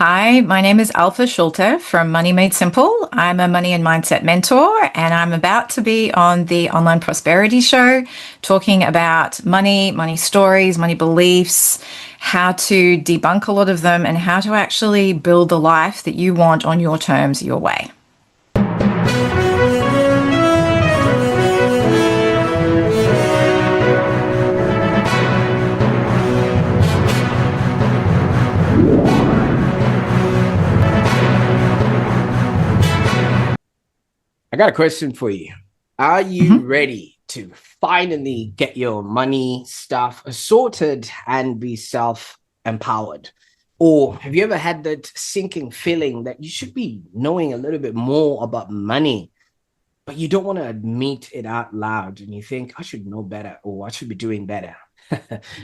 Hi, my name is Alpha Schulte from Money Made Simple. I'm a money and mindset mentor, and I'm about to be on the Online Prosperity Show talking about money, money stories, money beliefs, how to debunk a lot of them, and how to actually build the life that you want on your terms, your way. I got a question for you. Are you Mhm. ready to finally get your money stuff sorted and be self-empowered? Or have you ever had that sinking feeling that you should be knowing a little bit more about money, but you don't want to admit it out loud and you think, I should know better or I should be doing better?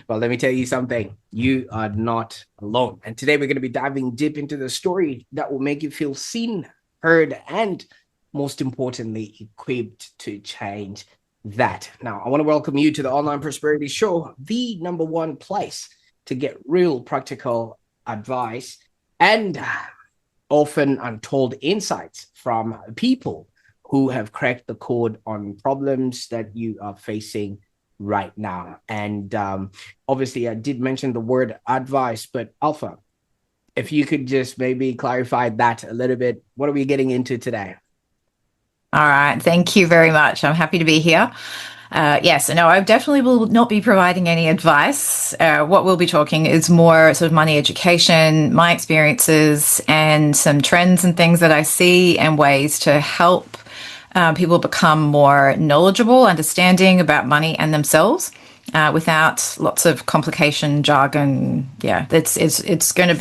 Well, let me tell you something. You are not alone. And today we're going to be diving deep into the story that will make you feel seen, heard, and most importantly, equipped to change that. Now, I want to welcome you to the Online Prosperity Show, the number one place to get real practical advice and often untold insights from people who have cracked the code on problems that you are facing right now. And obviously, I did mention the word advice, but Alpha, if you could just maybe clarify that a little bit, what are we getting into today? All right, thank you very much. I'm happy to be here. Yes, no, I definitely will not be providing any advice. What we'll be talking is more sort of money education, my experiences, and some trends and things that I see and ways to help people become more knowledgeable, understanding about money and themselves. Without lots of complication, jargon, yeah, it's going to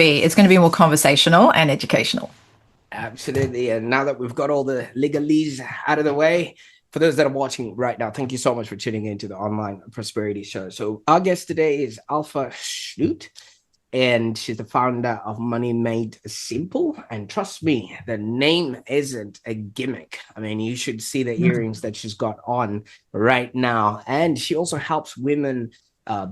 be more conversational and educational. Absolutely. And now that we've got all the legalese out of the way, for those that are watching right now, thank you so much for tuning into the Online Prosperity Show. So, our guest today is Alpha Schulte, and she's the founder of Money Made Simple. And trust me, the name isn't a gimmick. I mean, you should see the earrings that she's got on right now. And she also helps women,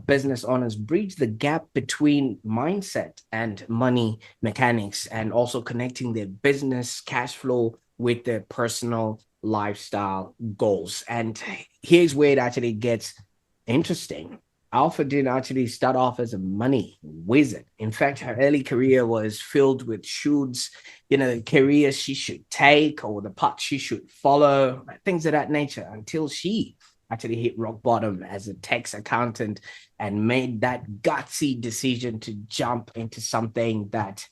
business owners, bridge the gap between mindset and money mechanics, and also connecting their business cash flow with their personal lifestyle goals. And here's where it actually gets interesting. Alpha didn't actually start off as a money wizard. In fact, her early career was filled with shoulds, the career she should take or the path she should follow, things of that nature, until she actually hit rock bottom as a tax accountant and made that gutsy decision to jump into something that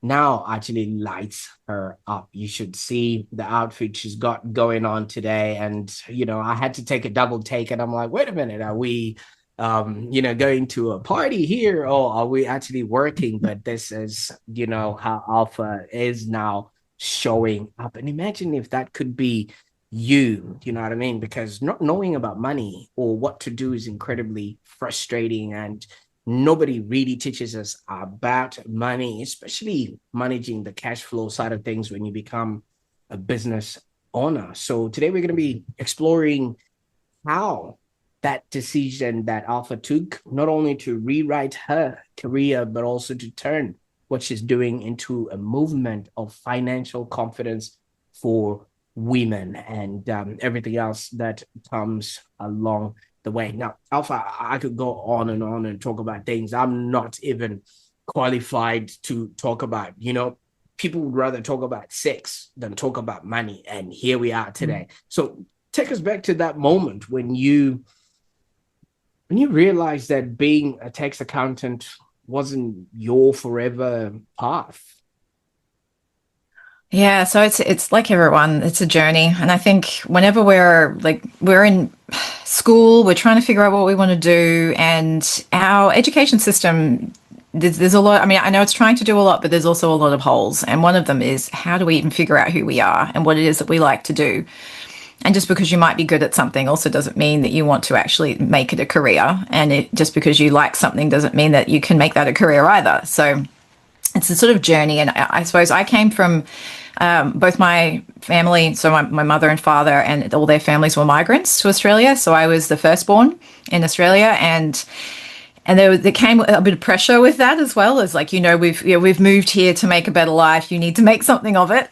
now actually lights her up. You should see the outfit she's got going on today. And, I had to take a double take and I'm like, wait a minute, are we, going to a party here or are we actually working? But this is, how Alpha is now showing up. And imagine if that could be you know what I mean? Because not knowing about money or what to do is incredibly frustrating, and nobody really teaches us about money, especially managing the cash flow side of things when you become a business owner. So today we're going to be exploring how that decision that Alpha took, not only to rewrite her career, but also to turn what she's doing into a movement of financial confidence for women and everything else that comes along the way. Now, Alpha, I could go on and talk about things I'm not even qualified to talk about. People would rather talk about sex than talk about money. And here we are today. So take us back to that moment when you realized that being a tax accountant wasn't your forever path. Yeah, so it's like everyone, it's a journey. And I think whenever we're in school, we're trying to figure out what we want to do, and our education system, there's a lot. I mean, I know it's trying to do a lot, but there's also a lot of holes. And one of them is, how do we even figure out who we are and what it is that we like to do? And just because you might be good at something also doesn't mean that you want to actually make it a career. And just because you like something doesn't mean that you can make that a career either. So it's a sort of journey. And I suppose I came from both my family, so my mother and father and all their families were migrants to Australia. So I was the firstborn in Australia, and And there came a bit of pressure with that as well, as like, we've moved here to make a better life. You need to make something of it.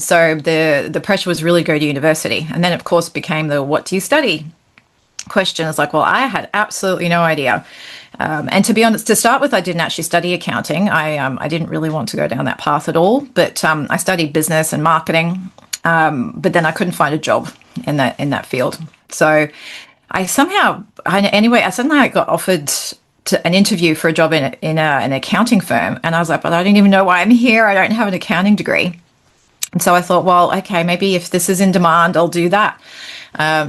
So the pressure was really go to university. And then, of course, became the what do you study question. It's like, well, I had absolutely no idea. And to be honest, to start with, I didn't actually study accounting. I didn't really want to go down that path at all. But I studied business and marketing. But then I couldn't find a job in that field. So I suddenly got offered an interview for a job in an accounting firm, and I was like, but I don't even know why I'm here. I don't have an accounting degree. And so I thought, well, okay, maybe if this is in demand, I'll do that.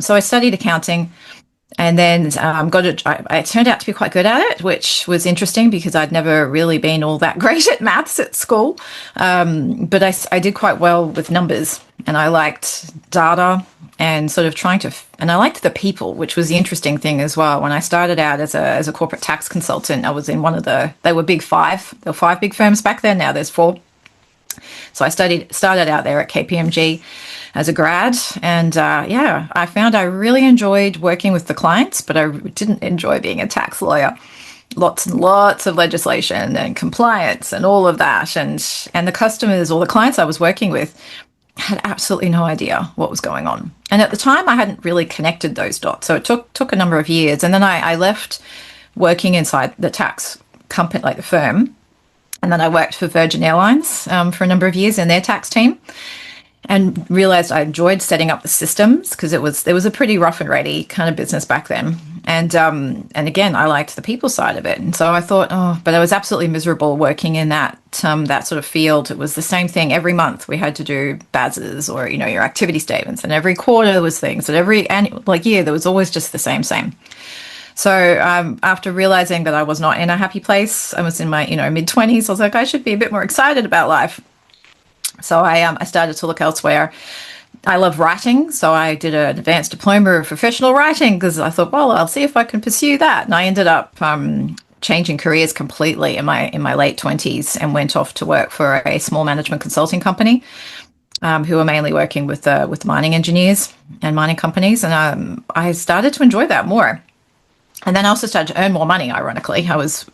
So I studied accounting, and then I turned out to be quite good at it, which was interesting because I'd never really been all that great at maths at school. But I did quite well with numbers, and I liked data and sort of and I liked the people, which was the interesting thing as well. When I started out as a corporate tax consultant, I was in they were big five. There were five big firms back then. Now there's four. So I started out there at KPMG as a grad, and I found I really enjoyed working with the clients, but I didn't enjoy being a tax lawyer. Lots and lots of legislation and compliance and all of that, and the customers or the clients I was working with had absolutely no idea what was going on. And at the time, I hadn't really connected those dots, so it took a number of years, and then I left working inside the tax company, like the firm. And then I worked for Virgin Airlines for a number of years in their tax team, and realized I enjoyed setting up the systems because it was a pretty rough and ready kind of business back then. And again, I liked the people side of it. And so I thought, but I was absolutely miserable working in that sort of field. It was the same thing every month. We had to do BASs or your activity statements, and every quarter there was things, and every year there was always just the same. So after realizing that I was not in a happy place, I was in my mid-20s. I was like, I should be a bit more excited about life. So I started to look elsewhere. I love writing, so I did an advanced diploma of professional writing because I thought, well, I'll see if I can pursue that. And I ended up changing careers completely in my late 20s and went off to work for a small management consulting company who were mainly working with mining engineers and mining companies. And I started to enjoy that more. And then I also started to earn more money, ironically. I was,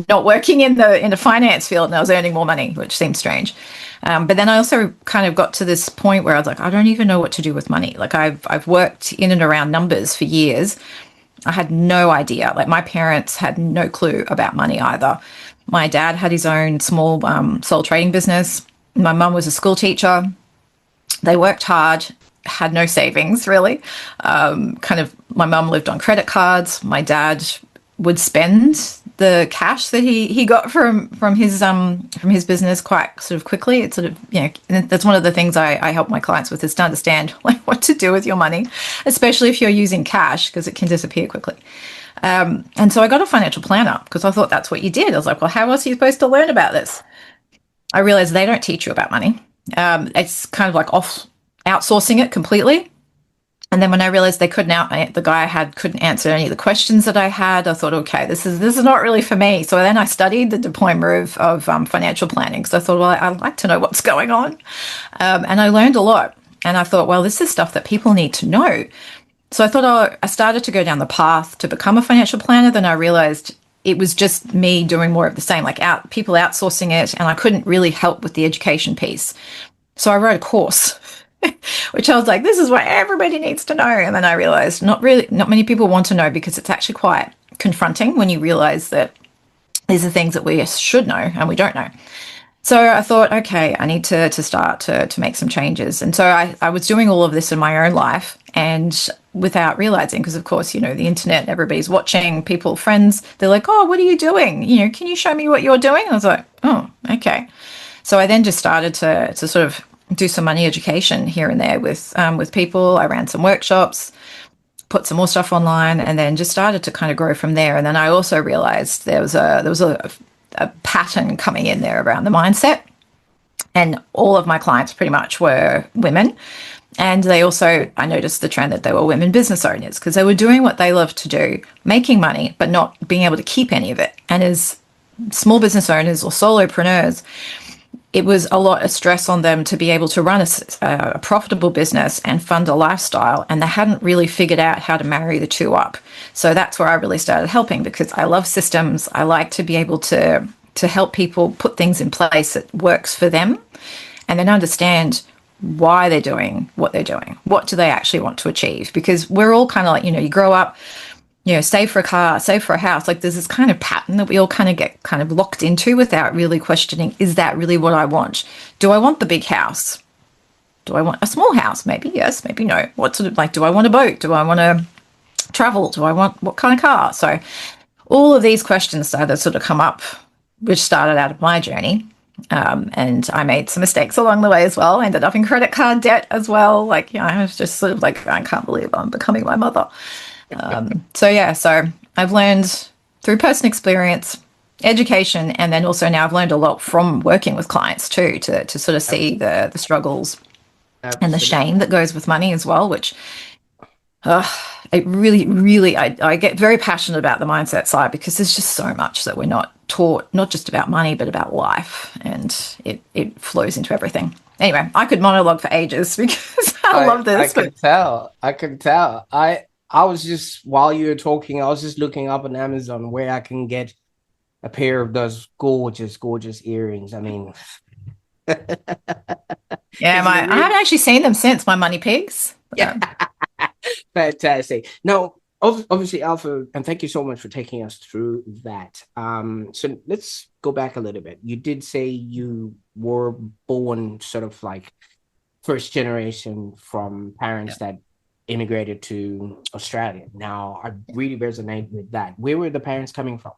not working in the finance field, and I was earning more money, which seemed strange. But then I also kind of got to this point where I was like, I don't even know what to do with money. Like I've worked in and around numbers for years. I had no idea. Like my parents had no clue about money either. My dad had his own small sole trading business. My mum was a school teacher. They worked hard, had no savings really. My mum lived on credit cards. My dad would spend the cash that he got from his business quite sort of quickly. It's sort of, and that's one of the things I help my clients with, is to understand like what to do with your money, especially if you're using cash, because it can disappear quickly. And so I got a financial planner because I thought that's what you did. I was like, well, how else are you supposed to learn about this? I realized they don't teach you about money. It's kind of like outsourcing it completely. And then when I realized the guy I had couldn't answer any of the questions that I had, I thought, okay, this is not really for me. So then I studied the diploma of financial planning because I thought, well, I'd like to know what's going on. And I learned a lot. And I thought, well, this is stuff that people need to know. So I thought, I started to go down the path to become a financial planner. Then I realized it was just me doing more of the same, like people outsourcing it, and I couldn't really help with the education piece. So I wrote a course, which I was like, this is what everybody needs to know. And then I realized not many people want to know, because it's actually quite confronting when you realize that these are things that we should know and we don't know. So I thought, okay, I need to start to make some changes. And so I was doing all of this in my own life, and without realizing, because of course, the internet, everybody's watching, friends, they're like, oh, what are you doing? Can you show me what you're doing? And I was like, oh, okay. So I then just started to sort of do some money education here and there with people. I ran some workshops, put some more stuff online, and then just started to kind of grow from there. And then I also realized there was a pattern coming in there around the mindset. And all of my clients pretty much were women. And I noticed the trend that they were women business owners, because they were doing what they loved to do, making money, but not being able to keep any of it. And as small business owners or solopreneurs, it was a lot of stress on them to be able to run a profitable business and fund a lifestyle, and they hadn't really figured out how to marry the two up. So that's where I really started helping, because I love systems. I like to be able to help people put things in place that works for them, and then understand why they're doing what they're doing. What do they actually want to achieve? Because we're all kind of like, you grow up, save for a car, save for a house. Like, there's this kind of pattern that we all kind of get kind of locked into without really questioning, is that really what I want? Do I want the big house? Do I want a small house? Maybe yes, maybe no. What sort of, like, do I want a boat? Do I want to travel? Do I want, what kind of car? So all of these questions started to sort of come up, which started out of my journey. And I made some mistakes along the way as well. I ended up in credit card debt as well. Like, I was just sort of like, I can't believe I'm becoming my mother. So yeah, so I've learned through personal experience, education, and then also now I've learned a lot from working with clients too, to sort of see the struggles and the Absolutely. shame that goes with money as well, which it really, really, I get very passionate about the mindset side, because there's just so much that we're not taught, not just about money, but about life, and it flows into everything. Anyway, I could monologue for ages because I love I this, but can tell. I can tell. I was just while you were talking, I was just looking up on Amazon where I can get a pair of those gorgeous, gorgeous earrings. I mean, yeah, is it a I real? haven't actually seen them since my money pigs. Yeah, fantastic. No, obviously, Alpha, and thank you so much for taking us through that. So let's go back a little bit. You did say you were born sort of like first generation from parents that immigrated to Australia. Now, I really resonate with that. Where were the parents coming from?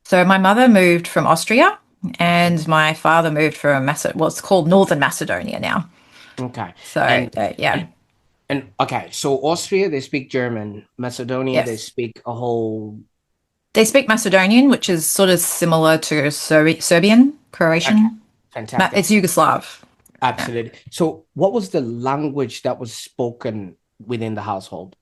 So my mother moved from Austria, and my father moved from what's called Northern Macedonia now. Okay. So And yeah, and and okay, so Austria, they speak German. Macedonia, they yes. speak a whole. They speak Macedonian, which is sort of similar to Serbian, Okay, Croatian. fantastic. It's Yugoslav. Yeah. Absolutely. So, what was the language that was spoken within the household?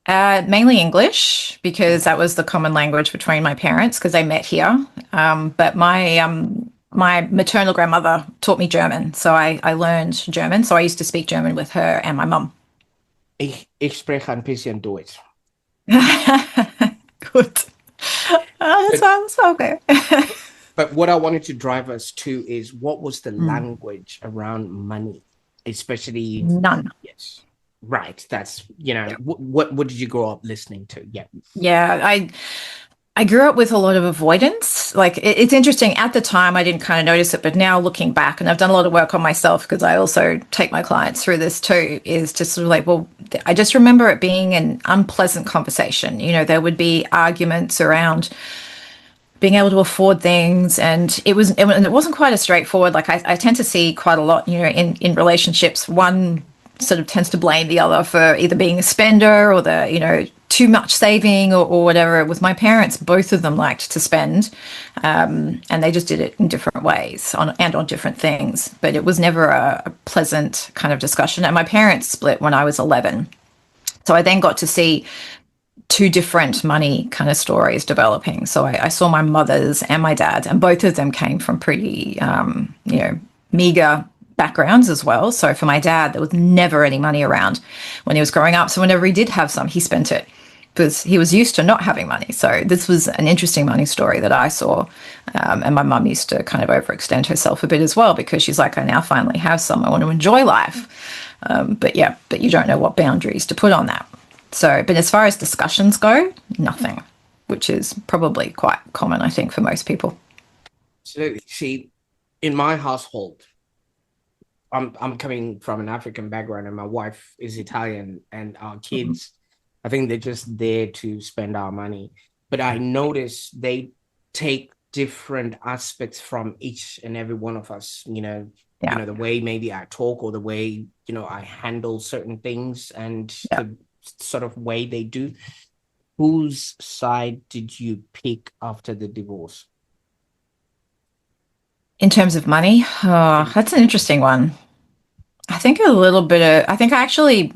Mainly English, because Okay. that was the common language between my parents, because they met here. But my maternal grandmother taught me German, so I learned German. So I used to speak German with her and my mum. Ich spreche ein bisschen Deutsch. Good. But That's okay. but what I wanted to drive us to is what was the Mm, language around money, especially. none. Yes, right. That's Yeah. what did you grow up listening to? Yeah. Yeah, I grew up with a lot of avoidance. Like, it's interesting. At the time, I didn't kind of notice it, but now looking back, and I've done a lot of work on myself because I also take my clients through this too, is just sort of like, well, I just remember it being an unpleasant conversation. There would be arguments around being able to afford things, and it wasn't quite as straightforward. Like, I tend to see quite a lot, in relationships. One sort of tends to blame the other for either being a spender or the too much saving, or whatever. With my parents, both of them liked to spend, and they just did it in different ways on different things. But it was never a pleasant kind of discussion. And my parents split when I was 11, so I then got to see two different money kind of stories developing. So I saw my mother's and my dad's, and both of them came from pretty, meager backgrounds as well. So for my dad, there was never any money around when he was growing up. So whenever he did have some, he spent it because he was used to not having money. So this was an interesting money story that I saw. And my mum used to kind of overextend herself a bit as well, because she's like, I now finally have some. I want to enjoy life. But yeah, but you don't know what boundaries to put on that. So, but as far as discussions go, nothing, which is probably quite common, I think, for most people. So, see, in my household, I'm coming from an African background, and my wife is Italian, and our Mhm. kids, I think they're just there to spend our money. But I notice they take different aspects from each and every one of us. Yeah, The way maybe I talk, or the way I handle certain things, and yeah. the sort of way they do. Whose side did you pick after the divorce? In terms of money, oh, that's an interesting one. I think a little bit of, I think I actually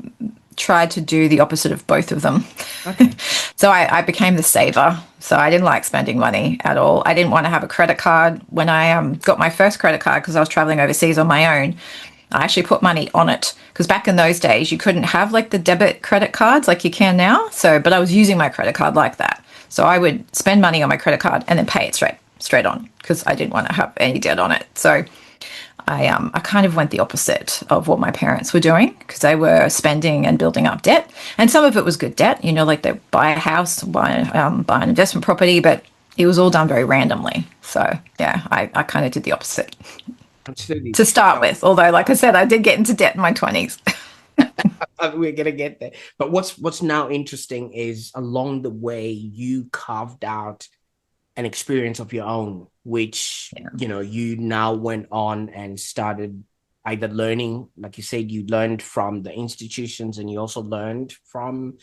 tried to do the opposite of both of them. Okay. So I became the saver. So I didn't like spending money at all. I didn't want to have a credit card. When I got my first credit card, because I was traveling overseas on my own, I actually put money on it. Because back in those days, you couldn't have like the debit credit cards like you can now. So, but I was using my credit card like that. So I would spend money on my credit card and then pay it straight on because I didn't want to have any debt on it. So I kind of went the opposite of what my parents were doing because they were spending and building up debt, and some of it was good debt. You know, like they buy a house, buy an investment property, but it was all done very randomly. So yeah, I kind of did the opposite Absolutely. to start Now, with. Although, like I said, I did get into debt in my 20s. we're gonna get there. But what's now interesting is along the way you carved out an experience of your own, which Yeah. you now went on and started either learning, like you said, you learned from the institutions, and you also learned from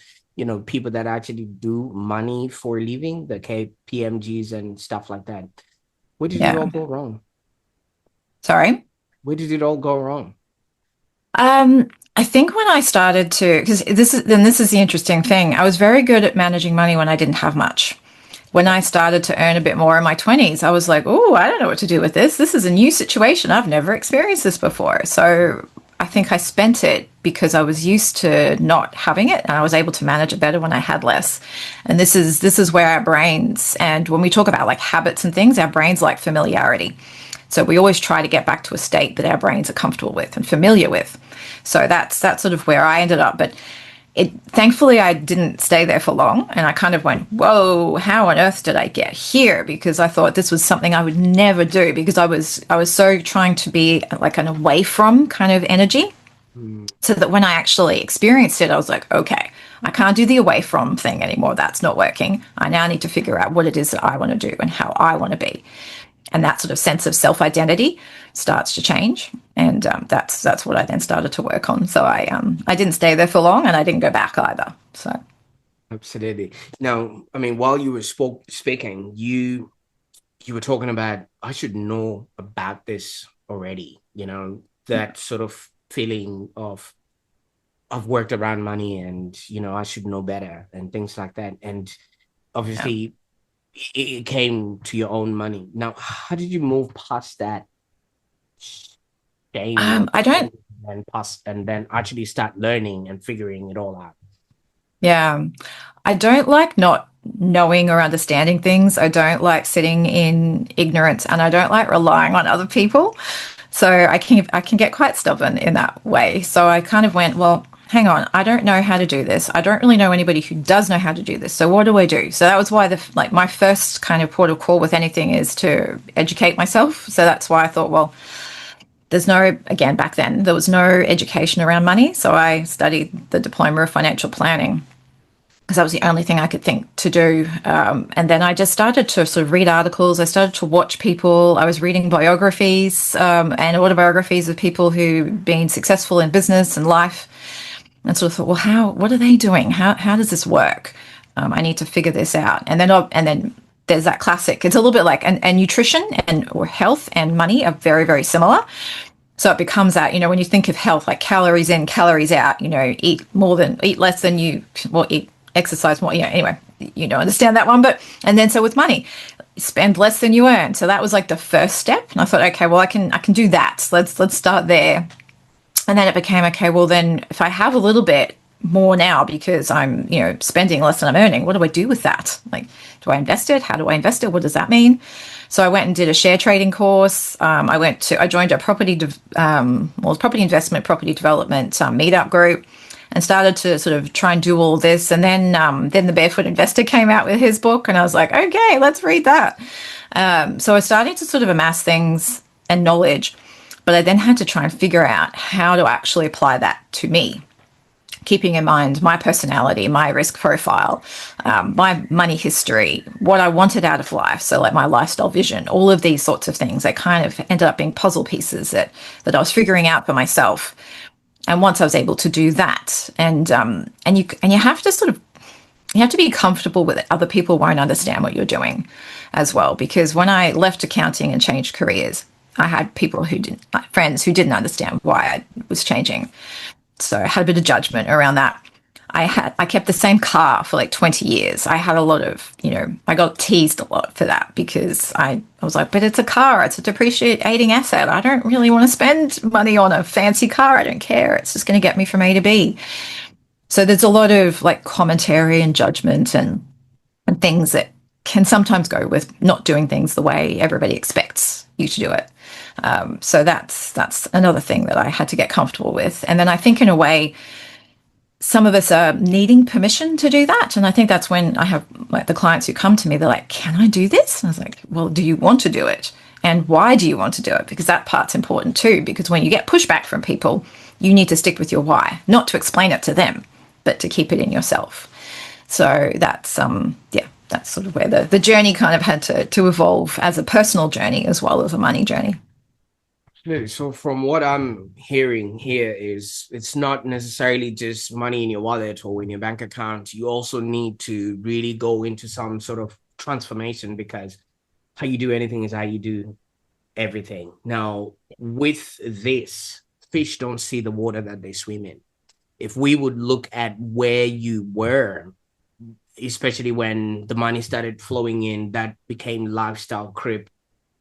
people that actually do money for a living, the KPMGs and stuff like that. Where did it all Yeah. go wrong? Sorry. Where did it all go wrong? I think when I started to, because this is the interesting thing. I was very good at managing money when I didn't have much. When I started to earn a bit more in my 20s, I was like, oh, I don't know what to do with this. This is a new situation. I've never experienced this before. So I think I spent it because I was used to not having it and I was able to manage it better when I had less. And this is where our brains, and when we talk about like habits and things, our brains like familiarity. So we always try to get back to a state that our brains are comfortable with and familiar with. So that's sort of where I ended up. But thankfully I didn't stay there for long, and I kind of went, whoa, how on earth did I get here? Because I thought this was something I would never do because I was so trying to be like an away from kind of energy, Mm, so that when I actually experienced it, I was like, okay, I can't do the away from thing anymore. That's not working. I now need to figure out what it is that I want to do and how I want to be. And that sort of sense of self-identity starts to change, and that's what I then started to work on. So I didn't stay there for long, and I didn't go back either. So absolutely. Now, I mean, while you were speaking, you were talking about I should know about this already. That sort of feeling of I've worked around money, and I should know better and things like that. And yeah. obviously, it came to your own money. Now, how did you move past that shame or I don't. and then actually start learning and figuring it all out? Yeah, I don't like not knowing or understanding things. I don't like sitting in ignorance, and I don't like relying on other people. So I can get quite stubborn in that way. So I kind of went, well, hang on, I don't know how to do this. I don't really know anybody who does know how to do this. So what do I do? So that was why my first kind of port of call with anything is to educate myself. So that's why I thought, well, there's no, again, back then there was no education around money. So I studied the diploma of financial planning because that was the only thing I could think to do. And then I just started to sort of read articles. I started to watch people. I was reading biographies and autobiographies of people who've been successful in business and life, and sort of thought, well, what are they doing? How does this work? I need to figure this out. And then there's that classic. It's a little bit like, and nutrition and or health and money are very, very similar. So it becomes that, when you think of health, like calories in, calories out, eat less than you, well, eat, exercise more. Anyway, understand that one. But, and then so with money, spend less than you earn. So that was like the first step. And I thought, okay, well, I can do that. Let's start there. And then it became, okay, well, then if I have a little bit more now because I'm, spending less than I'm earning, what do I do with that? Like, do I invest it? How do I invest it? What does that mean? So I went and did a share trading course. I joined a property investment, property development meetup group, and started to sort of try and do all this. And then the Barefoot Investor came out with his book, and I was like, okay, let's read that. So I started to sort of amass things and knowledge, but I then had to try and figure out how to actually apply that to me, keeping in mind my personality, my risk profile, my money history, what I wanted out of life. So like my lifestyle vision, all of these sorts of things, they kind of ended up being puzzle pieces that I was figuring out for myself. And once I was able to do that, and you have to sort of, you have to be comfortable with it. Other people won't understand what you're doing as well. Because when I left accounting and changed careers, I had friends who didn't understand why I was changing. So I had a bit of judgment around that. I kept the same car for like 20 years. I had a lot of, I got teased a lot for that because I was like, but it's a car, it's a depreciating asset. I don't really want to spend money on a fancy car. I don't care. It's just going to get me from A to B. So there's a lot of like commentary and judgment and things that can sometimes go with not doing things the way everybody expects you to do it. So that's another thing that I had to get comfortable with. And then I think in a way, some of us are needing permission to do that. And I think that's when I have like the clients who come to me, they're like, can I do this? And I was like, well, do you want to do it? And why do you want to do it? Because that part's important too. Because when you get pushback from people, you need to stick with your why, not to explain it to them, but to keep it in yourself. So that's sort of where the journey kind of had to evolve as a personal journey as well as a money journey. So from what I'm hearing here is it's not necessarily just money in your wallet or in your bank account. You also need to really go into some sort of transformation because how you do anything is how you do everything. Now, with this, fish don't see the water that they swim in. If we would look at where you were, especially when the money started flowing in, that became lifestyle crib.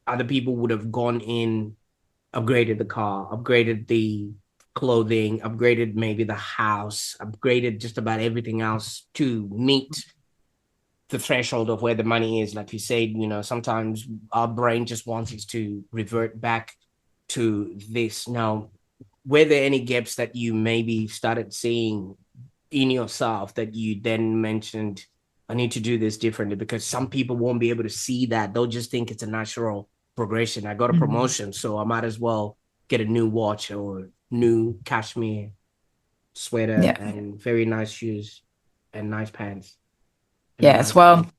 Other people would have gone in, upgraded the car, upgraded the clothing, upgraded maybe the house, upgraded just about everything else to meet the threshold of where the money is. Like you said, sometimes our brain just wants us to revert back to this. Now, were there any gaps that you maybe started seeing in yourself that you then mentioned, I need to do this differently? Because some people won't be able to see that. They'll just think it's a natural progression. I got a promotion, so I might as well get a new watch or new cashmere sweater Yeah. and very nice shoes and nice pants and a Yes. nice Well, clothes.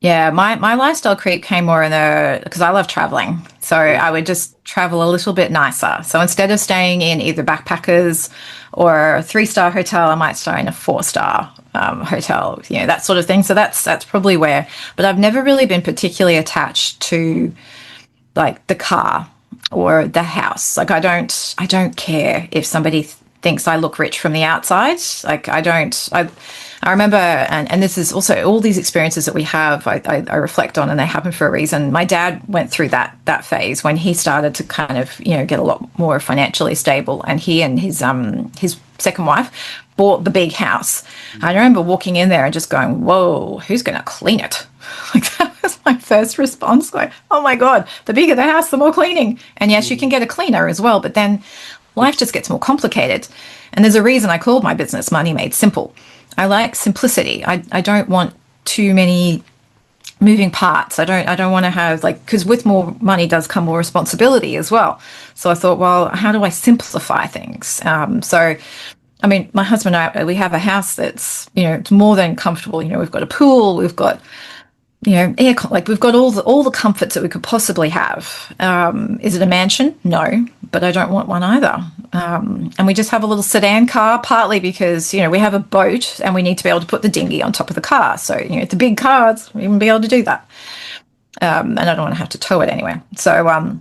yeah, my lifestyle creep came more in the because I love traveling. So Yeah. I would just travel a little bit nicer. So instead of staying in either backpackers or a 3-star hotel, I might stay in a 4-star hotel, that sort of thing. So that's probably where. But I've never really been particularly attached to like the car or the house. Like I don't care if somebody thinks I look rich from the outside. Like I remember, and this is also all these experiences that we have, I reflect on and they happen for a reason. My dad went through that phase when he started to kind of, get a lot more financially stable, and he and his second wife bought the big house. I remember walking in there and just going, whoa, who's going to clean it? Like that was my first response. Like, oh my God, the bigger the house, the more cleaning. And yes, you can get a cleaner as well, but then life just gets more complicated. And there's a reason I called my business Money Made Simple. I like simplicity. I don't want too many moving parts. I don't want to have like, because with more money does come more responsibility as well. So I thought, well, how do I simplify things? So I mean, my husband and I, we have a house that's, it's more than comfortable. We've got a pool, we've got, aircon, like we've got all the comforts that we could possibly have. Is it a mansion? No, but I don't want one either. And we just have a little sedan car, partly because, we have a boat and we need to be able to put the dinghy on top of the car. So, the big cars, we wouldn't be able to do that. And I don't want to have to tow it anywhere. So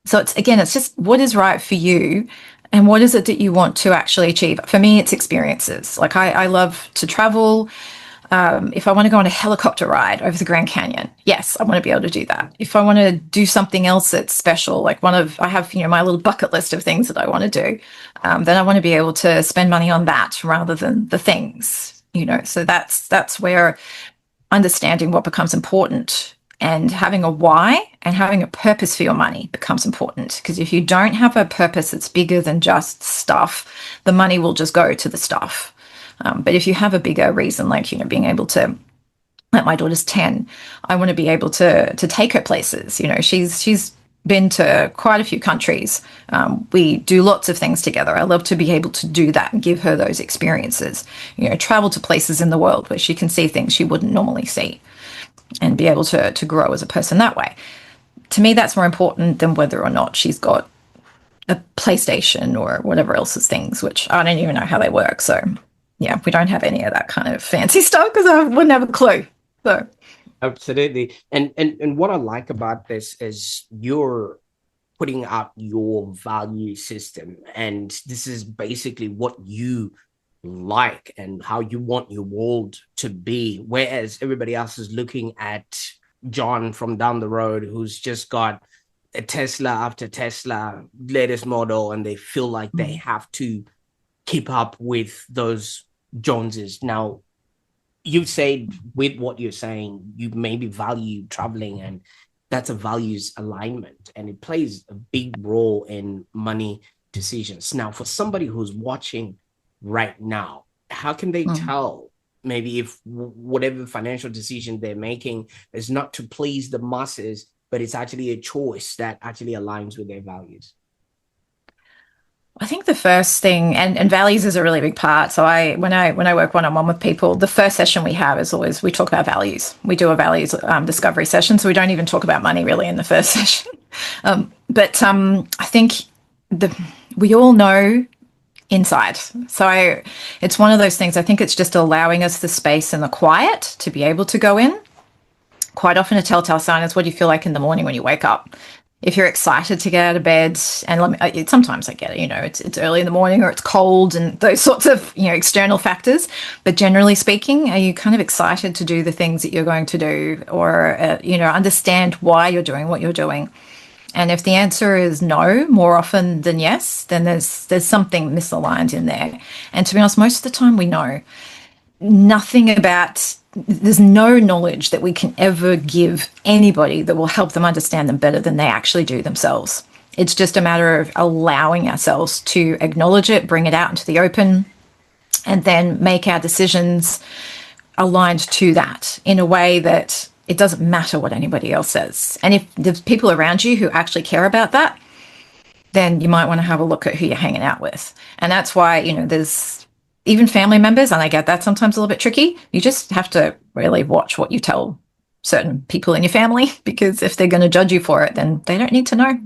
it's just what is right for you and what is it that you want to actually achieve. For me, it's experiences. Like I love to travel. If I want to go on a helicopter ride over the Grand Canyon, yes, I want to be able to do that. If I want to do something else that's special, like I have, my little bucket list of things that I want to do, then I want to be able to spend money on that rather than the things, So that's where understanding what becomes important and having a why and having a purpose for your money becomes important. Because if you don't have a purpose that's bigger than just stuff, the money will just go to the stuff. But if you have a bigger reason, like, being able to, like my daughter's 10, I want to be able to take her places. She's been to quite a few countries. We do lots of things together. I love to be able to do that and give her those experiences, travel to places in the world where she can see things she wouldn't normally see and be able to grow as a person that way. To me, that's more important than whether or not she's got a PlayStation or whatever else's things, which I don't even know how they work. So, yeah, we don't have any of that kind of fancy stuff because I wouldn't have a clue. So, Absolutely. And what I like about this is you're putting out your value system. And this is basically what you like and how you want your world to be, whereas everybody else is looking at John from down the road who's just got a Tesla after Tesla latest model, and they feel like they have to keep up with those Joneses. Now, you said with what you're saying, you maybe value traveling, and that's a values alignment, and it plays a big role in money decisions. Now, for somebody who's watching right now, how can they Mm. tell maybe if whatever financial decision they're making is not to please the masses, but it's actually a choice that actually aligns with their values? I think the first thing, and values is a really big part. So when I work one on one with people, the first session we have is always we talk about values. We do a values discovery session, so we don't even talk about money really in the first session. But I think the we all know inside. So it's one of those things. I think it's just allowing us the space and the quiet to be able to go in. Quite often, a telltale sign is what do you feel like in the morning when you wake up. If you're excited to get out of bed, and sometimes I get it, it's early in the morning or it's cold and those sorts of external factors. But generally speaking, are you kind of excited to do the things that you're going to do, or understand why you're doing what you're doing? And if the answer is no, more often than yes, then there's something misaligned in there. And to be honest, most of the time we know nothing about there's no knowledge that we can ever give anybody that will help them understand them better than they actually do themselves. It's just a matter of allowing ourselves to acknowledge it, bring it out into the open, and then make our decisions aligned to that in a way that it doesn't matter what anybody else says. And if there's people around you who actually care about that, then you might want to have a look at who you're hanging out with. And that's why, there's even family members, and I get that sometimes a little bit tricky. You just have to really watch what you tell certain people in your family, because if they're going to judge you for it, then they don't need to know.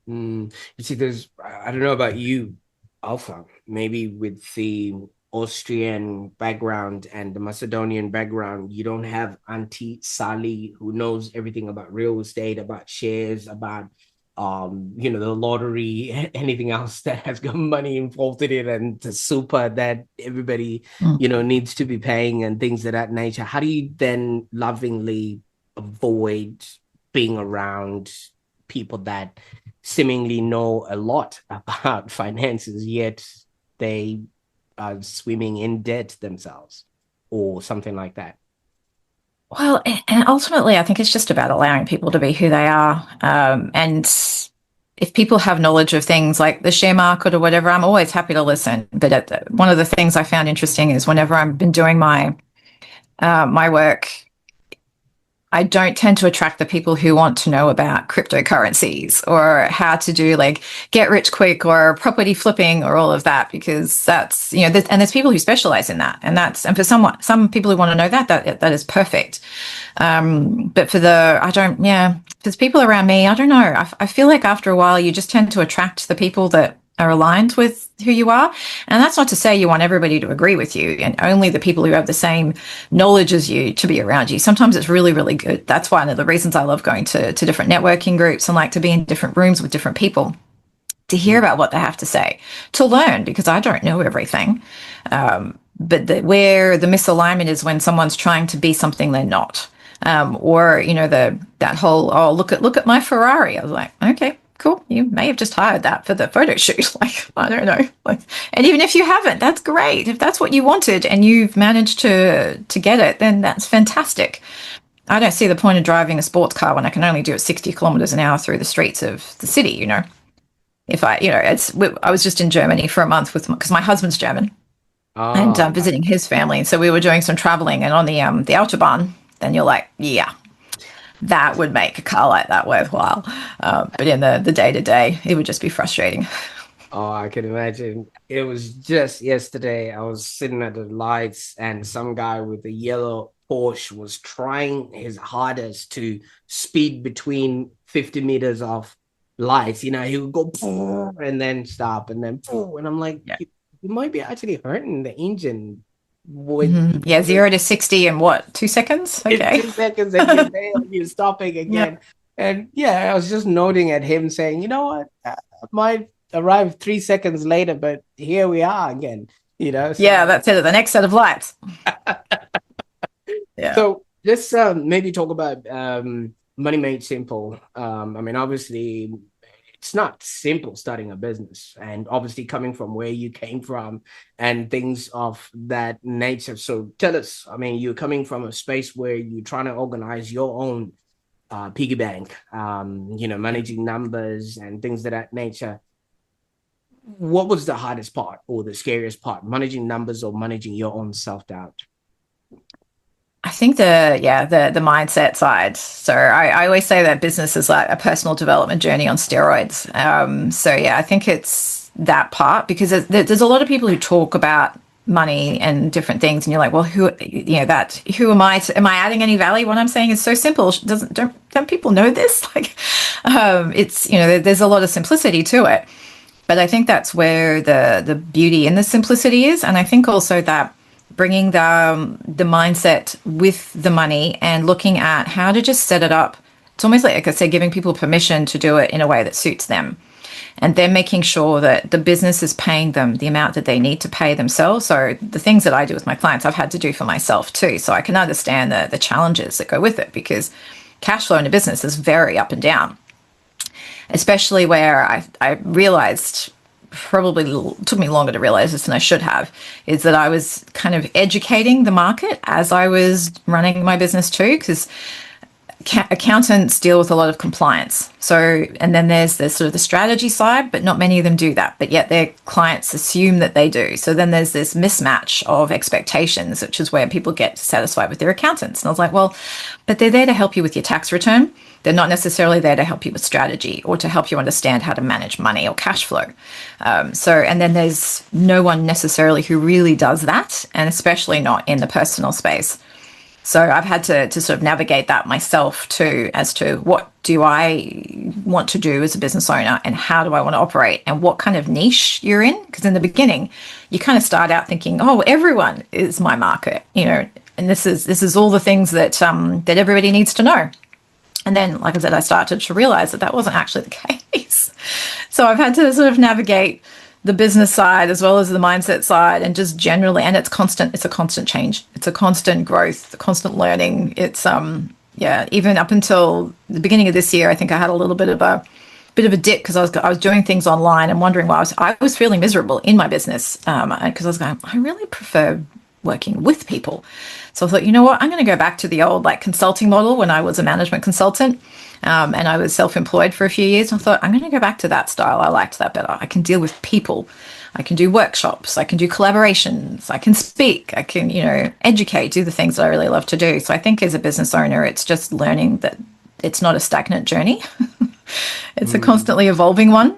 You see, I don't know about you, Alpha, maybe with the Austrian background and the Macedonian background, you don't have Auntie Sally who knows everything about real estate, about shares, about the lottery, anything else that has got money involved in it, and the super that everybody, needs to be paying and things of that nature. How do you then lovingly avoid being around people that seemingly know a lot about finances, yet they are swimming in debt themselves or something like that? Well, and ultimately, I think it's just about allowing people to be who they are. And if people have knowledge of things like the share market or whatever, I'm always happy to listen. But one of the things I found interesting is whenever I've been doing my work, I don't tend to attract the people who want to know about cryptocurrencies or how to do like get rich quick or property flipping or all of that, because that's, and there's people who specialize in that. And for some people who want to know that is perfect. But there's people around me, I don't know. I feel like after a while, you just tend to attract the people that are aligned with who you are. And that's not to say you want everybody to agree with you and only the people who have the same knowledge as you to be around you. Sometimes it's really, really good. That's one of the reasons I love going to different networking groups and like to be in different rooms with different people to hear about what they have to say, to learn, because I don't know everything. Where the misalignment is when someone's trying to be something they're not. Or that whole, oh, look at my Ferrari. I was like, okay, cool. You may have just hired that for the photo shoot. Like, I don't know. Like, and even if you haven't, that's great. If that's what you wanted and you've managed to get it, then that's fantastic. I don't see the point of driving a sports car when I can only do it 60 kilometers an hour through the streets of the city. If I was just in Germany for a month because my husband's German, and Ah, visiting his family. And so we were doing some traveling, and on the Autobahn, then you're like, yeah, that would make a car like that worthwhile. But in the day to day, it would just be frustrating. oh, I can imagine. It was just yesterday. I was sitting at the lights, and some guy with a yellow Porsche was trying his hardest to speed between 50 meters of lights. He would go and then stop and then, and I'm like, Yeah. you might be actually hurting the engine with Yeah, 0 to 60 in what, 2 seconds? in Okay. 2 seconds, and you're there, you're stopping Yeah. again. And yeah, I was just noting at him saying, you know what, I might arrive 3 seconds later, but here we are again. Yeah, So that's it. The next set of lights. Yeah. so let's maybe talk about money made simple. I mean, obviously, it's not simple starting a business, and obviously coming from where you came from and things of that nature. So tell us, I mean, you're coming from a space where you're trying to organize your own piggy bank, managing numbers and things of that nature. What was the hardest part or the scariest part, managing numbers or managing your own self doubt? I think the mindset side. So I always say that business is like a personal development journey on steroids. So yeah, I think it's that part because there's a lot of people who talk about money and different things, and you're like, well, who am I? Am I adding any value? What I'm saying is so simple. Doesn't don't people know this? Like, it's there's a lot of simplicity to it. But I think that's where the beauty in the simplicity is, and I think also that bringing the mindset with the money and looking at how to just set it up. It's almost like I said, giving people permission to do it in a way that suits them, and then making sure that the business is paying them the amount that they need to pay themselves. So the things that I do with my clients, I've had to do for myself too. So I can understand the challenges that go with it because cash flow in a business is very up and down, especially where I realized probably took me longer to realize this than I should have, is that I was kind of educating the market as I was running my business too, because accountants deal with a lot of compliance. So, and then there's the sort of the strategy side, but not many of them do that. But yet their clients assume that they do. So then there's this mismatch of expectations, which is where people get satisfied with their accountants. And I was like, well, but they're there to help you with your tax return. They're not necessarily there to help you with strategy or to help you understand how to manage money or cash flow. And then there's no one necessarily who really does that, and especially not in the personal space. So I've had to sort of navigate that myself too, as to what do I want to do as a business owner and how do I want to operate and what kind of niche you're in. Because in the beginning, you kind of start out thinking, oh, everyone is my market, and this is all the things that that everybody needs to know. And then, like I said, I started to realize that that wasn't actually the case. So I've had to sort of navigate the business side as well as the mindset side and just generally, and it's a constant change. It's a constant growth, a constant learning. Even up until the beginning of this year, I think I had a little bit of a dip because I was doing things online and wondering why I was feeling miserable in my business because I was going, I really prefer working with people. So I thought, you know what, I'm going to go back to the old like consulting model when I was a management consultant, and I was self-employed for a few years. I thought I'm going to go back to that style. I liked that better. I can deal with people. I can do workshops. I can do collaborations. I can speak. I can, educate, do the things that I really love to do. So I think as a business owner, it's just learning that it's not a stagnant journey. It's a Mm, constantly evolving one,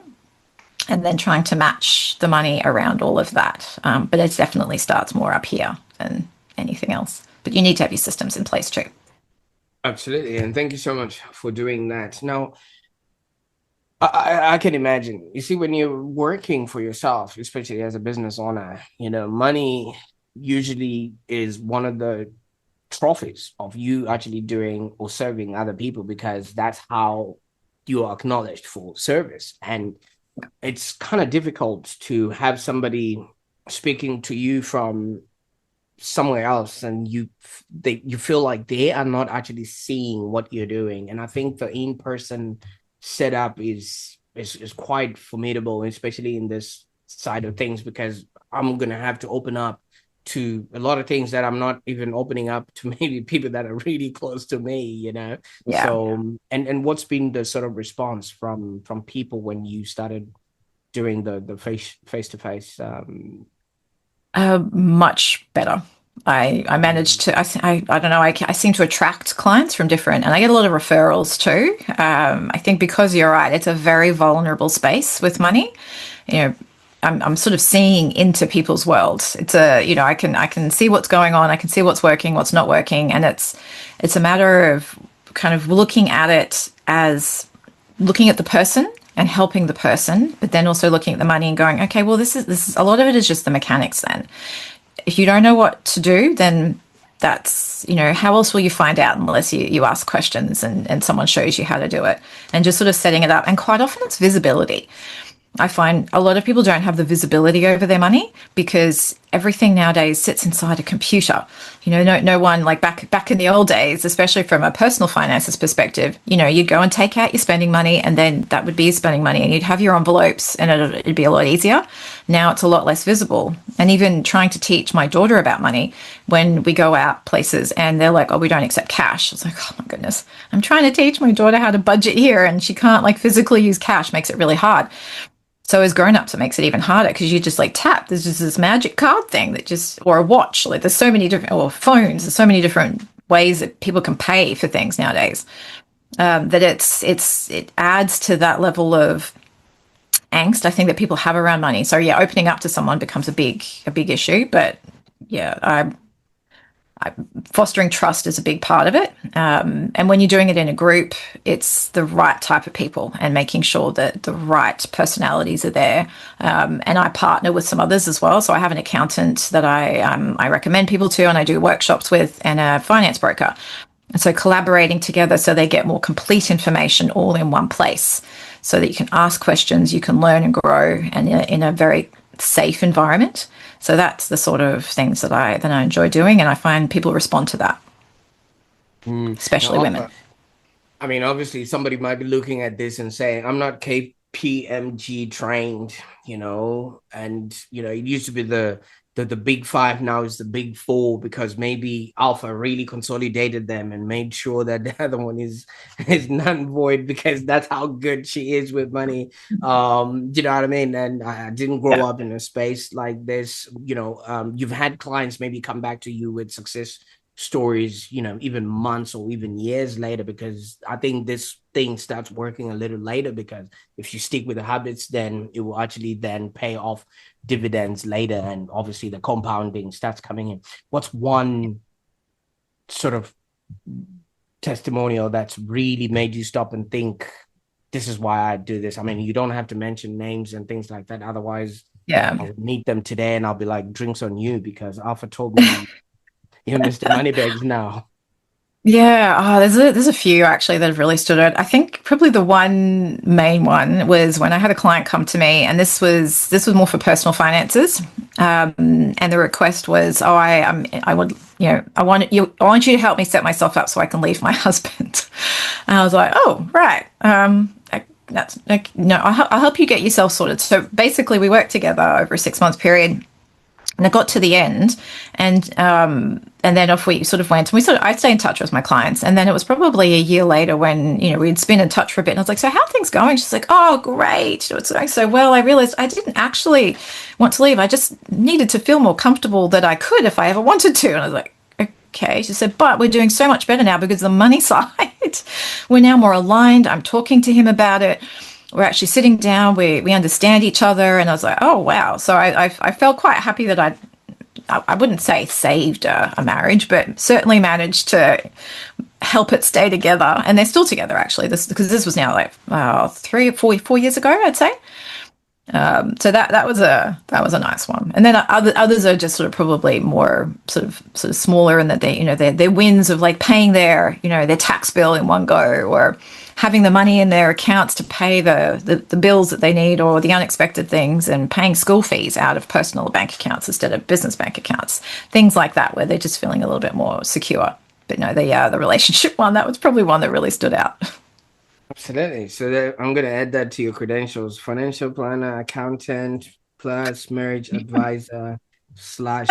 and then trying to match the money around all of that. But it definitely starts more up here than anything else. But you need to have your systems in place too. absolutely. And thank you so much for doing that. Now, I can imagine. You see, when you're working for yourself, especially as a business owner, money usually is one of the trophies of you actually doing or serving other people because that's how you are acknowledged for service. And it's kind of difficult to have somebody speaking to you from somewhere else and you feel like they are not actually seeing what you're doing. And I think the in-person setup is quite formidable, especially in this side of things, because I'm gonna have to open up to a lot of things that I'm not even opening up to maybe people that are really close to me. Yeah. So and what's been the sort of response from people when you started doing the face to face Much better. I managed to, I don't know, I seem to attract clients from different, and I get a lot of referrals too. I think because you're right, it's a very vulnerable space with money. You know, I'm sort of seeing into people's worlds. I can see what's going on. I can see what's working, what's not working. And it's a matter of kind of looking at it as looking at the person and helping the person, but then also looking at the money and going, okay, well, this is a lot of it is just the mechanics then. If you don't know what to do, then that's, how else will you find out unless you ask questions and someone shows you how to do it and just sort of setting it up. And quite often it's visibility. I find a lot of people don't have the visibility over their money because everything nowadays sits inside a computer. No one like back in the old days, especially from a personal finances perspective. You'd go and take out your spending money, and then that would be your spending money, and you'd have your envelopes, and it'd be a lot easier. Now it's a lot less visible. And even trying to teach my daughter about money when we go out places, and they're like, "Oh, we don't accept cash." It's like, oh my goodness, I'm trying to teach my daughter how to budget here, and she can't like physically use cash. Makes it really hard. So as grown-ups, it makes it even harder because you just like tap. There's just this magic card thing that just, or a watch. Like there's so many different, or phones. There's so many different ways that people can pay for things nowadays. That it adds to that level of angst I think that people have around money. So yeah, opening up to someone becomes a big issue. But yeah, fostering trust is a big part of it. And when you're doing it in a group, it's the right type of people and making sure that the right personalities are there. And I partner with some others as well. So I have an accountant that I recommend people to, and I do workshops with, and a finance broker. And so collaborating together so they get more complete information all in one place so that you can ask questions, you can learn and grow, and in a very safe environment. So that's the sort of things that I enjoy doing, and I find people respond to that, especially Now, women. I mean, obviously, somebody might be looking at this and saying, "I'm not KPMG trained," and it used to be the big five, now is the big four because maybe Alpha really consolidated them and made sure that the other one is non void because that's how good she is with money. You know what I mean? And I didn't grow Yeah. up in a space like this. You've had clients maybe come back to you with success stories, even months or even years later, because I think this thing starts working a little later because if you stick with the habits, then it will actually then pay off dividends later. And obviously the compounding starts coming in. What's one sort of testimonial that's really made you stop and think, this is why I do this? I mean, you don't have to mention names and things like that. Otherwise, Yeah. I would meet them today and I'll be like, drinks on you because Alpha told me you're Mr. Moneybags now. Yeah, there's a few actually that have really stood out. I think probably the one main one was when I had a client come to me, and this was more for personal finances, and the request was, oh, I would, I want you to help me set myself up so I can leave my husband. And I was like, oh, right, that's like, no, I'll help you get yourself sorted. So basically, we worked together over a 6 month period. And it got to the end, and then off we sort of went. And I'd stay in touch with my clients. And then it was probably a year later when we'd been in touch for a bit. And I was like, "So how are things going?" She's like, "Oh, great, it's going so well." I realized I didn't actually want to leave. I just needed to feel more comfortable that I could if I ever wanted to. And I was like, "Okay." She said, "But we're doing so much better now because the money side, we're now more aligned. I'm talking to him about it. We're actually sitting down, we understand each other." And I was like, oh wow. So I felt quite happy that I wouldn't say saved a marriage, but certainly managed to help it stay together. And they're still together actually, because this was now like 3 or 4 years ago, I'd say. So that was a nice one. And then others are just sort of probably more sort of smaller, in that their wins of like paying their tax bill in one go, or having the money in their accounts to pay the bills that they need, or the unexpected things, and paying school fees out of personal bank accounts instead of business bank accounts, things like that, where they're just feeling a little bit more secure. But no, the relationship one, that was probably one that really stood out. Absolutely. So I'm going to add that to your credentials: financial planner, accountant, plus marriage advisor slash.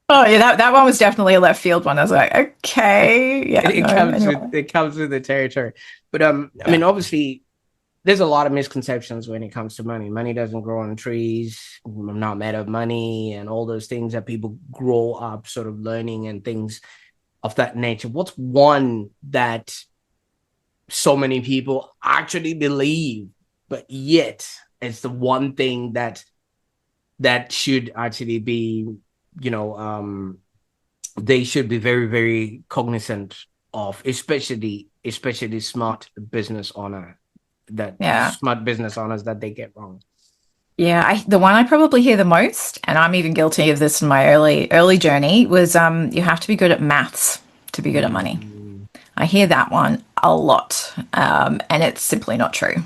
Oh yeah, that one was definitely a left field one. I was like, okay, yeah, It no, comes with anyway. the territory. But I Yeah. mean, obviously, there's a lot of misconceptions when it comes to money. Money doesn't grow on trees. I'm not made of money, and all those things that people grow up sort of learning and things of that nature. What's one that so many people actually believe, but yet it's the one thing that should actually be, you know, they should be very, very cognizant of, especially Yeah. smart business owners that they get wrong. Yeah, the one I probably hear the most, and I'm even guilty of this in my early journey, was you have to be good at maths to be good at money. Mm. I hear that one a lot, and it's simply not true.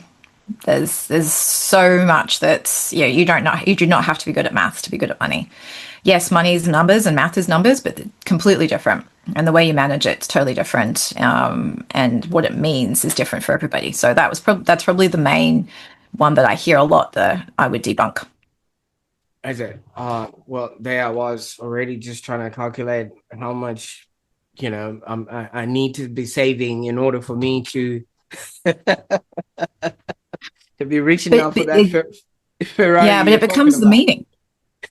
There's so much that's, yeah, you do not have to be good at maths to be good at money. Yes, money is numbers and math is numbers, but they're completely different. And the way you manage it's totally different. And what it means is different for everybody. So that's probably the main one that I hear a lot that I would debunk. I said, well, there I was already just trying to calculate how much, I need to be saving in order for me to be rich But, enough for but that it, Ferrari yeah, but you're it talking becomes the about. meaning.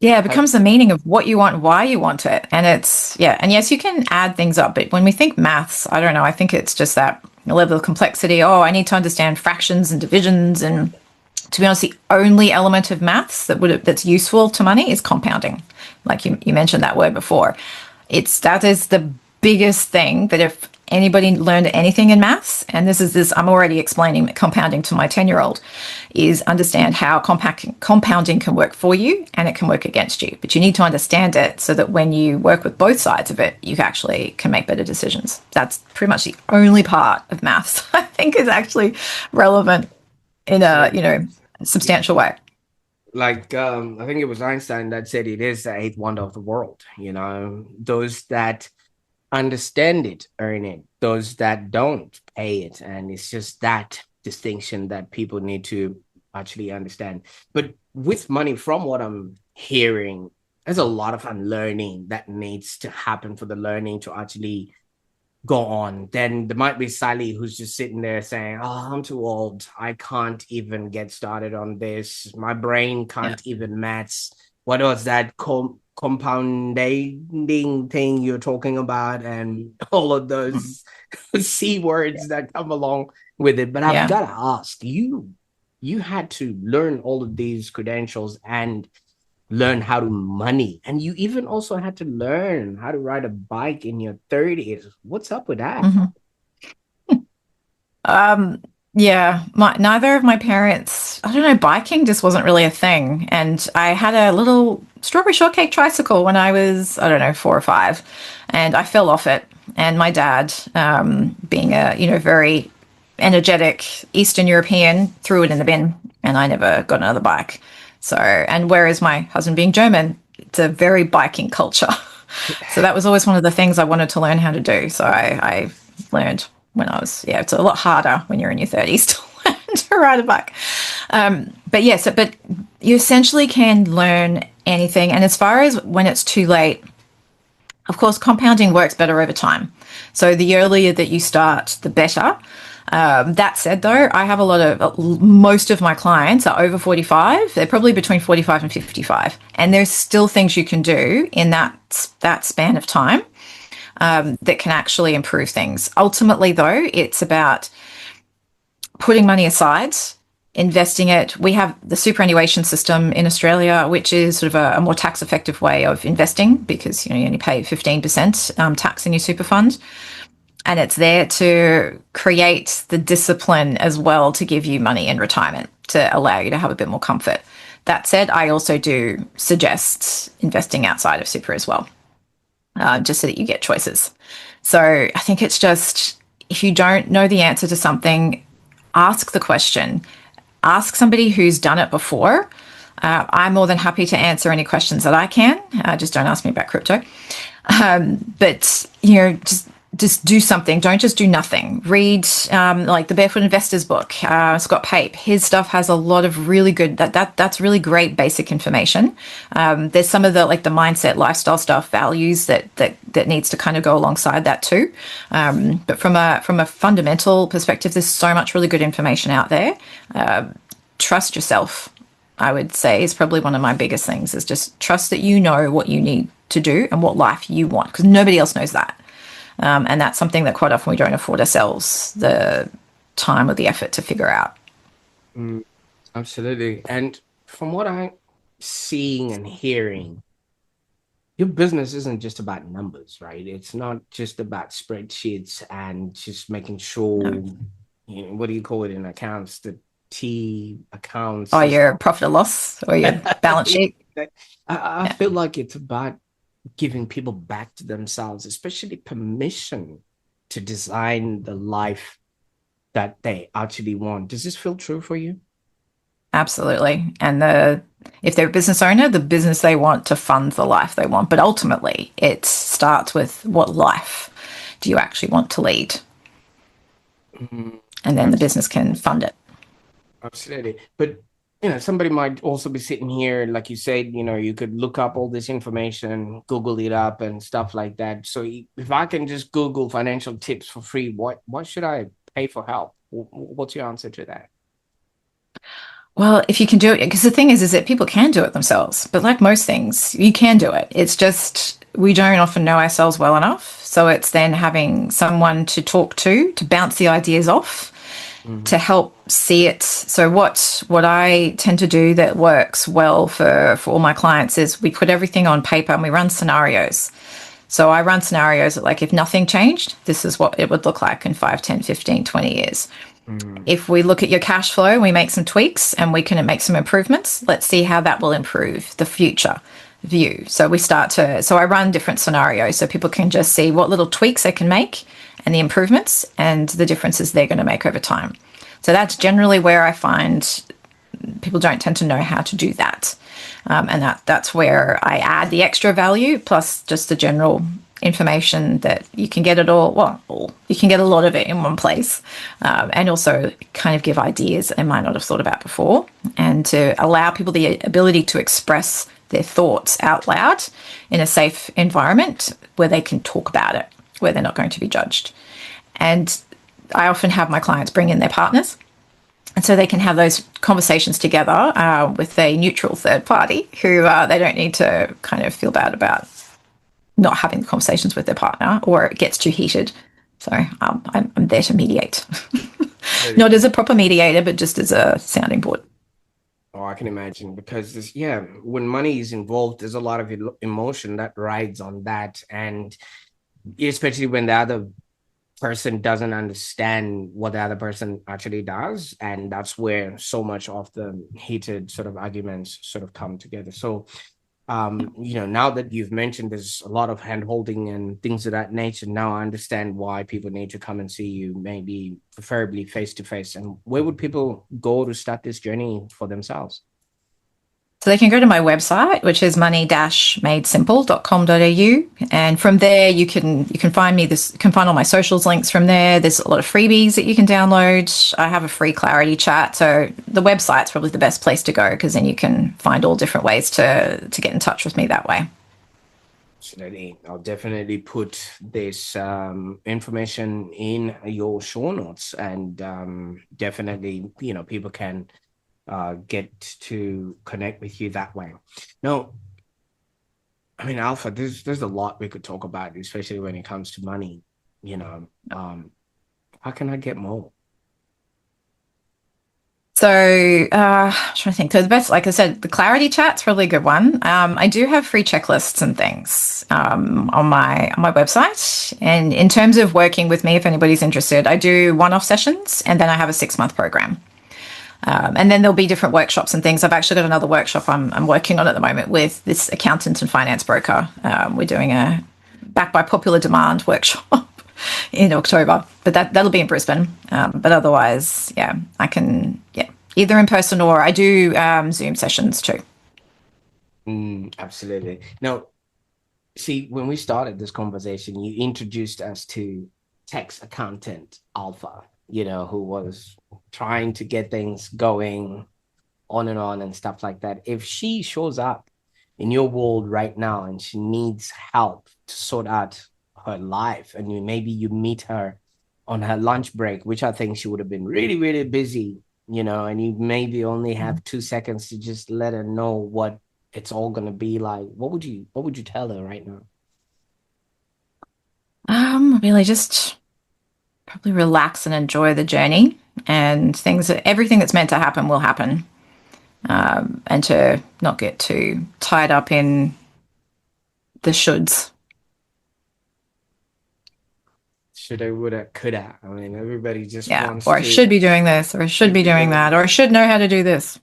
Yeah, it I, becomes the meaning of what you want, why you want it. And it's, yeah. And yes, you can add things up, but when we think maths, I don't know, I think it's just that level of complexity. Oh, I need to understand fractions and divisions. And to be honest, the only element of maths that's useful to money is compounding. Like you mentioned that word before. That is the biggest thing that if anybody learned anything in maths, and this I'm already explaining compounding to my 10-year-old, is understand how compounding can work for you and it can work against you. But you need to understand it so that when you work with both sides of it, you actually can make better decisions. That's pretty much the only part of maths I think is actually relevant in a, so substantial way. like I think it was Einstein that said it is the eighth wonder of the world. Those that understand it earn it, those that don't pay it, and it's just that distinction that people need to actually understand. But with money, from what I'm hearing, there's a lot of unlearning that needs to happen for the learning to actually go on. Then there might be Sally who's just sitting there saying, "Oh, I'm too old. I can't even get started on this. My brain Yeah. can't even match what was that compounding thing you're talking about, and all of Mm. those C words that come along with it." But I've Yeah. got to ask you, you had to learn all of these credentials and learn how to money, and you even also had to learn how to ride a bike in your 30s. What's up with that? Hmm. Yeah, neither of my parents, I don't know, biking just wasn't really a thing. And I had a little strawberry shortcake tricycle when I was, I don't know, 4 or 5, and I fell off it. And my dad, being a, very energetic Eastern European, threw it in the bin, and I never got another bike. So, and whereas my husband being German, it's a very biking culture. So that was always one of the things I wanted to learn how to do. So I learned when I was, yeah, it's a lot harder when you're in your 30s to learn to ride a bike. But yes, but you essentially can learn anything. And as far as when it's too late, of course, compounding works better over time. So the earlier that you start, the better. That said, though, I have most of my clients are over 45. They're probably between 45 and 55. And there's still things you can do in that span of time that can actually improve things. Ultimately, though, it's about putting money aside, investing it. We have the superannuation system in Australia, which is sort of a more tax effective way of investing because you only pay 15% tax in your super fund. And it's there to create the discipline as well to give you money in retirement to allow you to have a bit more comfort. That said, I also do suggest investing outside of super as well, just so that you get choices. So I think it's just if you don't know the answer to something, ask the question. Ask somebody who's done it before. I'm more than happy to answer any questions that I can. Just don't ask me about crypto. But just do something. Don't just do nothing. Read like the Barefoot Investors book. Scott Pape. His stuff has a lot of really good. That's really great basic information. There's some of the like the mindset, lifestyle stuff, values that needs to kind of go alongside that too. But from a fundamental perspective, there's so much really good information out there. Trust yourself. I would say is probably one of my biggest things is just trust that you know what you need to do and what life you want because nobody else knows that. And that's something that quite often we don't afford ourselves the time or the effort to figure out. Mm, absolutely. And from what I'm seeing and hearing, your business isn't just about numbers, right? It's not just about spreadsheets and just making sure, Um, what do you call it in accounts? The T accounts, or the your stuff. profit or loss or your balance sheet. I Yeah. feel like it's about giving people back to themselves, especially permission to design the life that they actually want. Does this feel true for you? Absolutely. And if they're a business owner, the business they want to fund the life they want. But ultimately, it starts with what life do you actually want to lead? Mhm. And then the Abs- business can fund it. Absolutely. But somebody might also be sitting here, like you said, you could look up all this information, Google it up and stuff like that. So if I can just Google financial tips for free, what should I pay for help? What's your answer to that? Well, if you can do it, because the thing is that people can do it themselves. But like most things, you can do it. It's just we don't often know ourselves well enough. So it's then having someone to talk to bounce the ideas off, to Mhm. help see it. So what I tend to do that works well for all my clients is we put everything on paper and we run scenarios. So I run scenarios that like if nothing changed, this is what it would look like in 5, 10, 15, 20 years. Mhm. If we look at your cash flow, we make some tweaks and we can make some improvements. Let's see how that will improve the future view. So I run different scenarios so people can just see what little tweaks they can make and the improvements and the differences they're going to make over time. So that's generally where I find people don't tend to know how to do that. And that's where I add the extra value plus just the general information that you can get it all, you can get a lot of it in one place, and also kind of give ideas they might not have thought about before, and to allow people the ability to express their thoughts out loud in a safe environment where they can talk about it, where they're not going to be judged. And I often have my clients bring in their partners, and so they can have those conversations together with a neutral third party who they don't need to kind of feel bad about not having the conversations with their partner or it gets too heated. So I'm there to mediate, not as a proper mediator, but just as a sounding board. Oh, I can imagine because yeah, when money is involved, there's a lot of emotion that rides on that, and especially when the other person doesn't understand what the other person actually does, and that's where so much of the heated sort of arguments sort of come together. So now that you've mentioned there's a lot of hand holding and things of that nature, now I understand why people need to come and see you, maybe preferably face to face. And where would people go to start this journey for themselves? So they can go to my website, which is money-madesimple.com.au, and from there you can find me. This you can find all my socials links from there. There's a lot of freebies that you can download. I have a free clarity chat, so the website's probably the best place to go because then you can find all different ways to get in touch with me that way. Absolutely. I'll definitely put this information in your show notes, and definitely, people can get to connect with you that way. Now, I mean, Alpha, there's a lot we could talk about, especially when it comes to money. You know, how can I get more? So, I'm trying to think. So the best, like I said, the clarity chat's probably a good one. I do have free checklists and things on my website. And in terms of working with me, if anybody's interested, I do one-off sessions, and then I have a 6-month program. And then there'll be different workshops and things. I've actually got another workshop I'm working on at the moment with this accountant and finance broker. We're doing a back by popular demand workshop in October, but that'll be in Brisbane. But otherwise, yeah, I can, yeah, either in person or I do Zoom sessions too. Absolutely. Now, see, when we started this conversation, you introduced us to tax accountant Alpha, who was trying to get things going on and stuff like that. If she shows up in your world right now and she needs help to sort out her life, and maybe you meet her on her lunch break, which I think she would have been really, really busy, and you maybe only have 2 seconds to just let her know what it's all gonna be like. What would you tell her right now? Really just probably relax and enjoy the journey and everything that's meant to happen will happen. And to not get too tied up in the shoulds. Shoulda, woulda, coulda. I mean, everybody just Yeah. wants Or I to should be doing this, or I should should be be doing doing that, or I should know how to do this.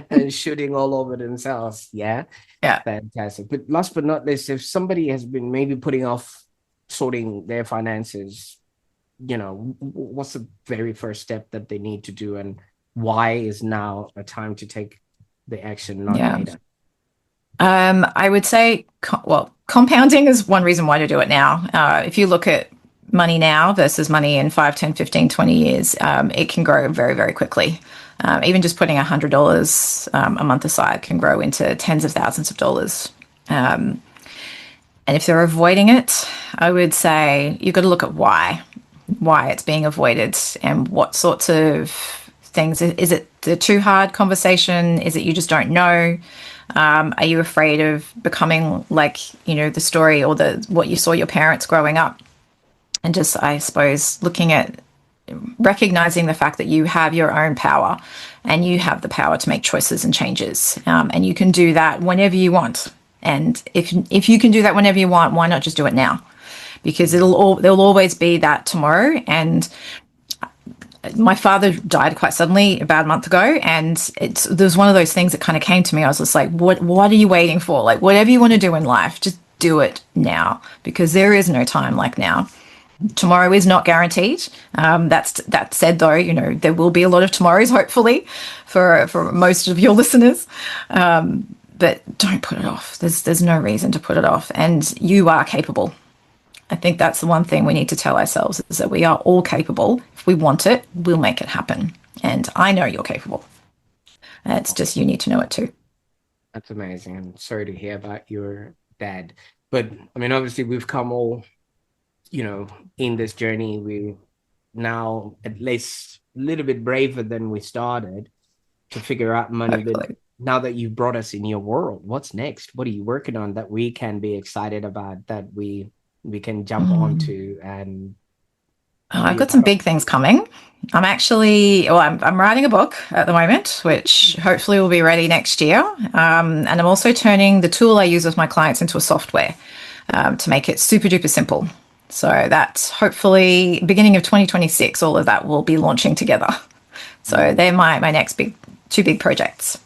and shooting all over themselves. Yeah. Yeah. Fantastic. But last but not least, if somebody has been maybe putting off sorting their finances, what's the very first step that they need to do? And why is now a time to take the action, not Yeah. later? I would say, well, compounding is one reason why to do it now. If you look at money now versus money in 5, 10, 15, 20 years, it can grow very, very quickly. Even just putting $100 a month aside can grow into tens of thousands of dollars. And if they're avoiding it, I would say you've got to look at why it's being avoided and what sorts of things. Is it the too hard conversation? Is it you just don't know? Are you afraid of becoming like, the story or the what you saw your parents growing up? And just, I suppose, looking at recognizing the fact that you have your own power and you have the power to make choices and changes. And you can do that whenever you want. And if you can do that whenever you want, why not just do it now? Because there'll always be that tomorrow. And my father died quite suddenly about a month ago, and there was one of those things that kind of came to me. I was just like, what are you waiting for? Like, whatever you want to do in life, just do it now, because there is no time like now. Tomorrow is not guaranteed. That said, though, there will be a lot of tomorrows, hopefully, for most of your listeners. But don't put it off. There's no reason to put it off, and you are capable. I think that's the one thing we need to tell ourselves, is that we are all capable. If we want it, we'll make it happen. And I know you're capable. It's just you need to know it too. That's amazing. I'm sorry to hear about your dad. But I mean, obviously, we've come all, in this journey. We now at least a little bit braver than we started to figure out money. But Hopefully. now that you've brought us in your world, what's next? What are you working on that we can be excited about, that we can jump onto and I've be a got some part of? big things coming. I'm writing a book at the moment, which hopefully will be ready next year. And I'm also turning the tool I use with my clients into a software to make it super duper simple. So that's hopefully beginning of 2026, all of that will be launching together. So they're my next two big projects.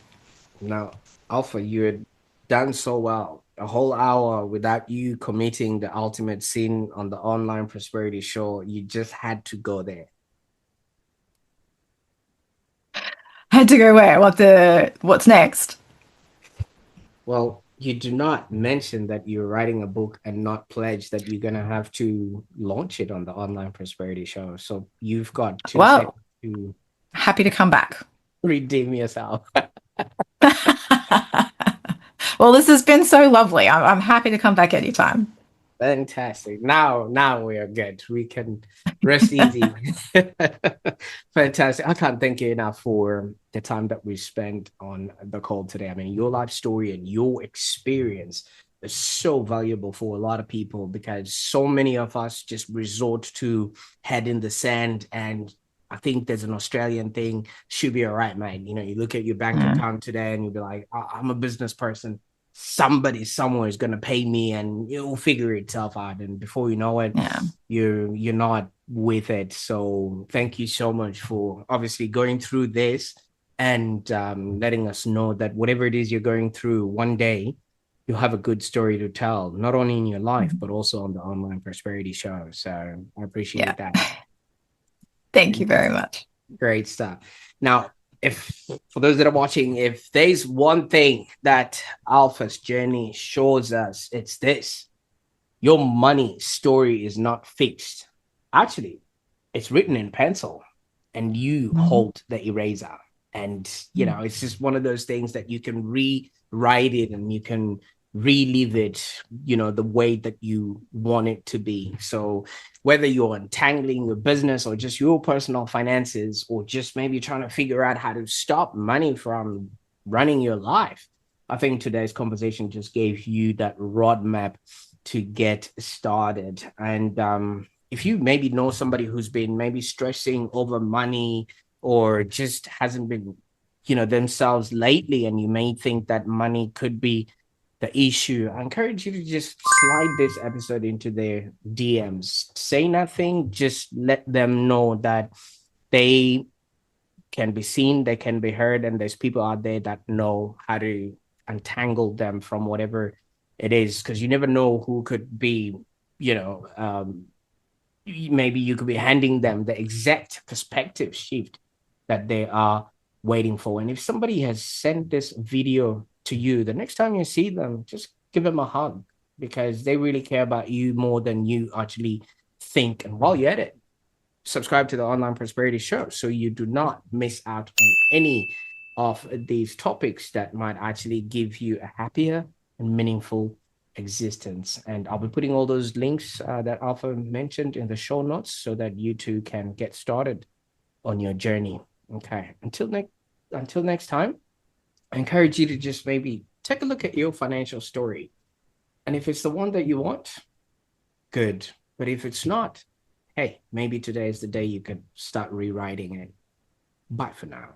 Now, Alpha, you had done so well. A whole hour without you committing the ultimate sin on the online prosperity show. You just had to go there. Had to go where? What's next? Well, you do not mention that you're writing a book and not pledge that you're going to have to launch it on the online prosperity show. So you've got 2 seconds Well, to happy to come back. redeem yourself. Well, this has been so lovely. I'm happy to come back anytime. Fantastic. Now we are good. We can rest easy. Fantastic. I can't thank you enough for the time that we spent on the call today. I mean, your life story and your experience is so valuable for a lot of people, because so many of us just resort to head in the sand. And I think there's an Australian thing, should be all right, mate. You look at your bank Yeah. account today and you'll be like, I'm a business person, somebody somewhere is going to pay me and it'll figure itself out, and before you know it, Yeah. you're not with it. So thank you so much for obviously going through this and letting us know that whatever it is you're going through, one day you'll have a good story to tell, not only in your life but also on the online prosperity show. So I Yeah. appreciate that. Thank you very much. Great stuff. Now, if for those that are watching, if there's one thing that Alpha's journey shows us, it's this: your money story is not fixed. Actually, it's written in pencil and you Mhm. hold the eraser. And, it's just one of those things that you can rewrite it and you can relive it, the way that you want it to be. So whether you're untangling your business or just your personal finances, or just maybe trying to figure out how to stop money from running your life, I think today's conversation just gave you that roadmap to get started. And if you maybe know somebody who's been maybe stressing over money or just hasn't been, themselves lately, and you may think that money could be the issue, I encourage you to just slide this episode into their DMs. Say nothing, just let them know that they can be seen, they can be heard, and there's people out there that know how to untangle them from whatever it is, because you never know who could be, you know, maybe you could be handing them the exact perspective shift that they are waiting for. And if somebody has sent this video to you, the next time you see them, just give them a hug because they really care about you more than you actually think. And while you're at it, subscribe to the Online Prosperity Show so you do not miss out on any of these topics that might actually give you a happier and meaningful existence. And I'll be putting all those links that Alpha mentioned in the show notes so that you too can get started on your journey. Okay. Until next time, I encourage you to just maybe take a look at your financial story. And if it's the one that you want, good. But if it's not, hey, maybe today is the day you could start rewriting it. Bye for now.